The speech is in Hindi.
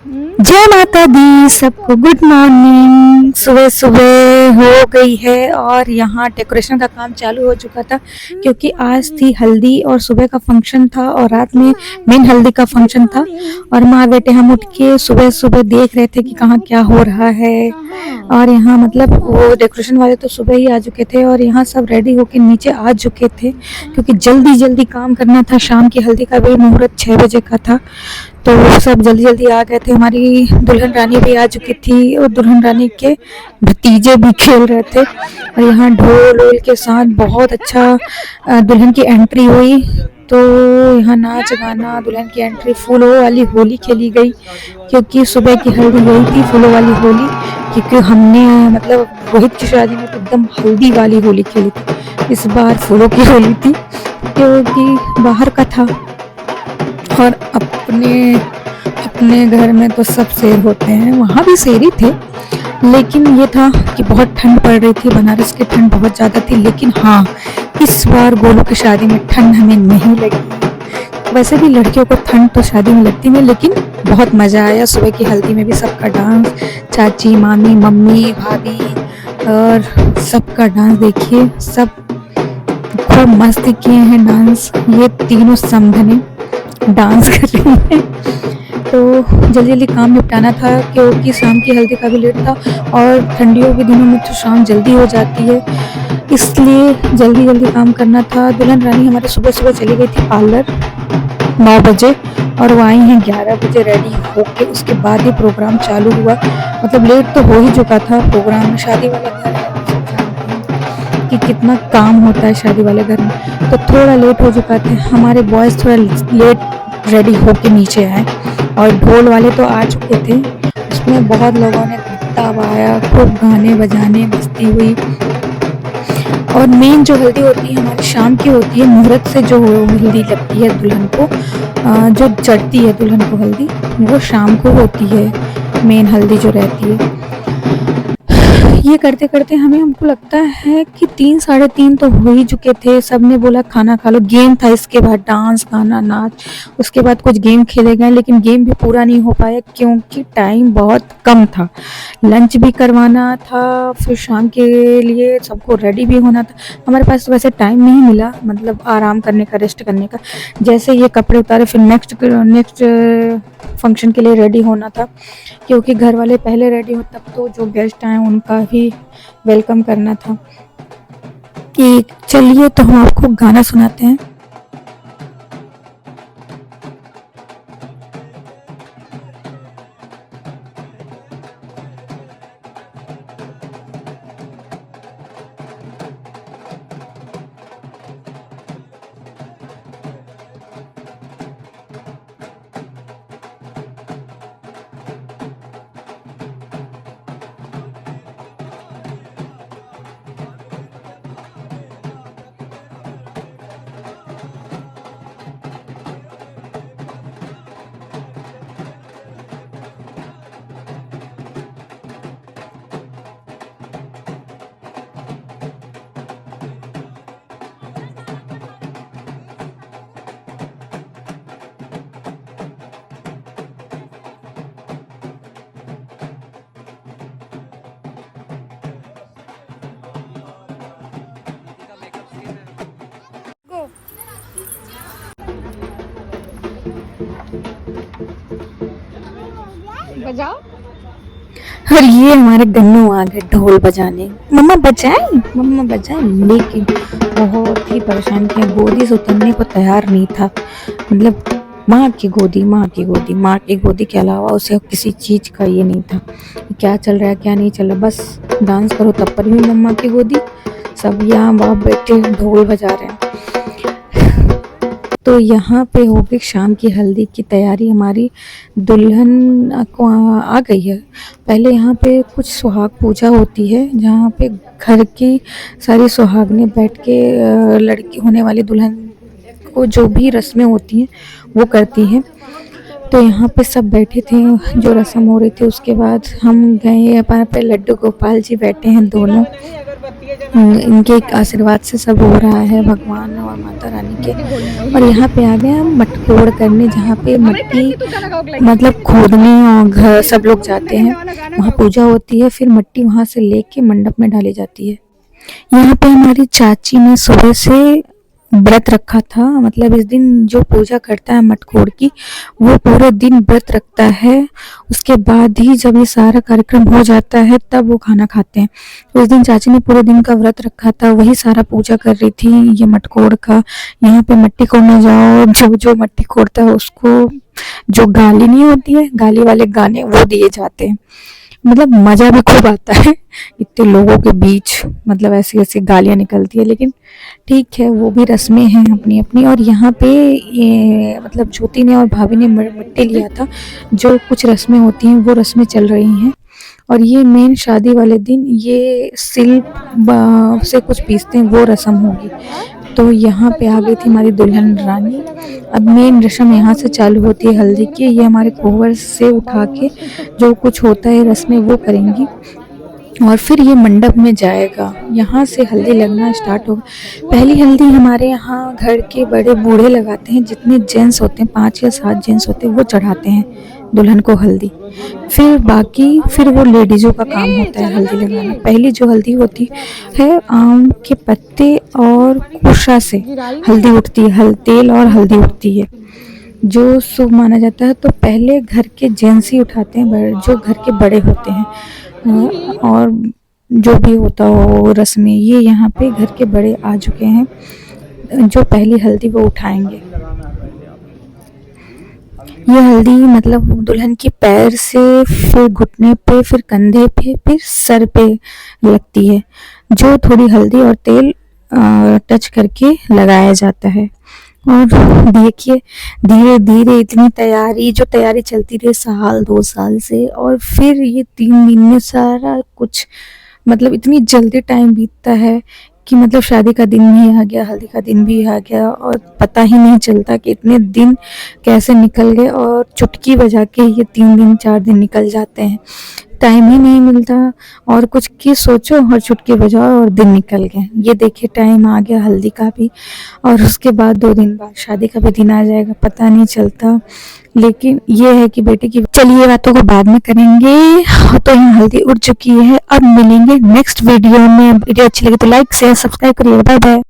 जय माता दी, सबको गुड मॉर्निंग। सुबह सुबह हो गई है और यहाँ डेकोरेशन का काम चालू हो चुका था क्योंकि आज थी हल्दी और सुबह का फंक्शन था और रात में मेन हल्दी का फंक्शन था। और माँ बेटे हम उठ के सुबह सुबह देख रहे थे कि कहाँ क्या हो रहा है। और यहाँ मतलब वो डेकोरेशन वाले तो सुबह ही आ चुके थे और यहाँ सब रेडी होके नीचे आ चुके थे क्योंकि जल्दी जल्दी काम करना था। शाम की हल्दी का भी मुहूर्त 6 बजे का था तो सब जल्दी जल्दी आ गए थे। हमारी दुल्हन रानी भी आ चुकी थी और दुल्हन रानी के भतीजे भी खेल रहे थे और यहाँ ढोल वोल के साथ बहुत अच्छा दुल्हन की एंट्री हुई। तो यहाँ नाच गाना, दुल्हन की एंट्री, फूलों वाली होली खेली गई क्योंकि सुबह की हल्दी गई थी फूलों वाली होली। क्योंकि हमने मतलब रोहित की शादी में तो एकदम हल्दी वाली होली खेली थी, इस बार फूलों की होली थी क्योंकि बाहर का था। और अपने अपने घर में तो सब शेर होते हैं, वहाँ भी शेर ही थे, लेकिन ये था कि बहुत ठंड पड़ रही थी। बनारस की ठंड बहुत ज़्यादा थी, लेकिन हाँ इस बार गोलू की शादी में ठंड हमें नहीं लगी। वैसे भी लड़कियों को ठंड तो शादी में लगती है, लेकिन बहुत मज़ा आया। सुबह की हल्दी में भी सबका डांस, चाची, मामी, मम्मी, भाभी और सबका डांस देखिए, सब खूब मस्ती किए हैं डांस। ये तीनों समधने डांस कर रही है। तो जल्दी जल्दी काम निपटाना था क्योंकि शाम की हल्दी का भी लेट था और ठंडियों के दिनों में तो शाम जल्दी हो जाती है, इसलिए जल्दी जल्दी काम करना था। दुल्हन रानी हमारे सुबह सुबह चली गई थी पार्लर 9 बजे और वो आई हैं 11 बजे रेडी होके। उसके बाद ही प्रोग्राम चालू हुआ। मतलब लेट तो हो ही चुका था प्रोग्राम। शादी वाला घर है कि कितना काम होता है शादी वाले घर में, तो थोड़ा लेट हो चुका था। हमारे बॉयज़ थोड़ा लेट रेडी होके नीचे आए और ढोल वाले तो आ चुके थे। उसमें बहुत लोगों ने गत्ता गाया, खूब गाने बजाने, मस्ती हुई। और मेन जो हल्दी होती है हमारी शाम की होती है, मुहूर्त से जो हल्दी लगती है दुल्हन को, जो चढ़ती है दुल्हन को हल्दी, वो शाम को होती है मेन हल्दी जो रहती है। ये करते करते हमको लगता है कि 3 साढ़े 3 तो हो ही चुके थे। सबने बोला खाना खा लो। गेम था, इसके बाद डांस, गाना, नाच, उसके बाद कुछ गेम खेले गए, लेकिन गेम भी पूरा नहीं हो पाया क्योंकि टाइम बहुत कम था। लंच भी करवाना था, फिर शाम के लिए सबको रेडी भी होना था। हमारे पास तो वैसे टाइम नहीं मिला, मतलब आराम करने का, रेस्ट करने का। जैसे ये कपड़े उतारे फिर नेक्स्ट फंक्शन के लिए रेडी होना था क्योंकि घर वाले पहले रेडी हो, तब तो जो गेस्ट आए उनका भी वेलकम करना था। कि चलिए तो हम आपको गाना सुनाते हैं। बजाओ। और ये हमारे गन्नू आ गए ढोल बजाने। मम्मा बजाए, मम्मा बजाए, लेकिन बहुत ही परेशान किया। गोदी से उतरने को तैयार नहीं था। मतलब माँ की गोदी, माँ की गोदी, माँ की गोदी के अलावा उसे किसी चीज़ का ये नहीं था क्या चल रहा है क्या नहीं चल रहा। बस डांस करो तब पर भी मम्मा की गोदी। सब यहाँ बाप बैठे ढोल बजा रहे हैं। तो यहाँ पे हो गई शाम की हल्दी की तैयारी। हमारी दुल्हन को आ गई है। पहले यहाँ पे कुछ सुहाग पूजा होती है जहाँ पे घर की सारी सुहागनें बैठ के लड़की होने वाली दुल्हन को जो भी रस्में होती हैं वो करती हैं। तो यहाँ पे सब बैठे थे, जो रस्म हो रही थी। उसके बाद हम गए, यहाँ पे लड्डू गोपाल जी बैठे हैं दोनों। इनके एक आशीर्वाद से सब हो रहा है, भगवान और माता रानी के। और यहाँ पे आ गए हम मटकोड़ करने, जहाँ पे मिट्टी मतलब खोदने और घर सब लोग जाते हैं, वहाँ पूजा होती है, फिर मिट्टी वहाँ से लेके मंडप में डाली जाती है। यहाँ पे हमारी चाची ने सुबह से व्रत रखा था, मतलब इस दिन जो पूजा करता है मटकोड़ की, वो पूरे दिन व्रत रखता है। उसके बाद ही जब ये सारा कार्यक्रम हो जाता है तब वो खाना खाते हैं। तो इस दिन चाची ने पूरे दिन का व्रत रखा था, वही सारा पूजा कर रही थी ये मटकोड़ का। यहाँ पे मिट्टी कोड़ने जाओ, जो जो मिट्टी कोड़ता है उसको जो गाली नहीं होती है, गाली वाले गाने वो दिए जाते हैं। मतलब मजा भी खूब आता है इतने लोगों के बीच, मतलब ऐसी ऐसी गालियां निकलती है, लेकिन ठीक है, वो भी रस्में हैं अपनी अपनी। और यहाँ पे ये मतलब ज्योति ने और भाभी ने मिट्टी लिया था, जो कुछ रस्में होती हैं वो रस्में चल रही हैं। और ये मेन शादी वाले दिन ये सिल से कुछ पीसते हैं, वो रस्म होगी। तो यहाँ पे आ गई थी हमारी दुल्हन रानी। अब मेन रस्म यहाँ से चालू होती है हल्दी की। ये हमारे कोहबर से उठा के जो कुछ होता है रस्में वो करेंगी, और फिर ये मंडप में जाएगा। यहाँ से हल्दी लगना स्टार्ट होगा। पहली हल्दी हमारे यहाँ घर के बड़े बूढ़े लगाते हैं, जितने जेंट्स होते हैं 5 या 7 जेंट्स होते हैं वो चढ़ाते हैं दुल्हन को हल्दी। फिर वो लेडीज़ों का काम होता है हल्दी लगाना। पहली जो हल्दी होती है आम के पत्ते और कुशा से हल्दी उठती है, तेल और हल्दी उठती है, जो शुभ माना जाता है। तो पहले घर के जेंट्स ही उठाते हैं, जो घर के बड़े होते हैं। और जो भी होता हो रस्में, ये यहाँ पे घर के बड़े आ चुके हैं, जो पहली हल्दी वो उठाएंगे। ये हल्दी मतलब दुल्हन के पैर से, फिर घुटने पे, फिर कंधे पे, फिर सर पे लगती है, जो थोड़ी हल्दी और तेल टच करके लगाया जाता है। और देखिए धीरे धीरे इतनी तैयारी चलती रही 1-2 साल से, और फिर ये 3 दिन में सारा कुछ, मतलब इतनी जल्दी टाइम बीतता है कि मतलब शादी का दिन भी आ गया, हल्दी का दिन भी आ गया, और पता ही नहीं चलता कि इतने दिन कैसे निकल गए। और चुटकी बजा के ये 3 दिन 4 दिन निकल जाते हैं, टाइम ही नहीं मिलता। और कुछ की सोचो और चुटकी बजाओ और दिन निकल गए। ये देखिए टाइम आ गया हल्दी का भी, और उसके बाद 2 दिन बाद शादी का भी दिन आ जाएगा, पता नहीं चलता। लेकिन ये है कि बेटे की, चलिए बातों को बाद में करेंगे। तो यहाँ हल्दी उड़ चुकी है, अब मिलेंगे नेक्स्ट वीडियो में। वीडियो अच्छी लगी तो लाइक शेयर सब्सक्राइब करिए। Bye bye.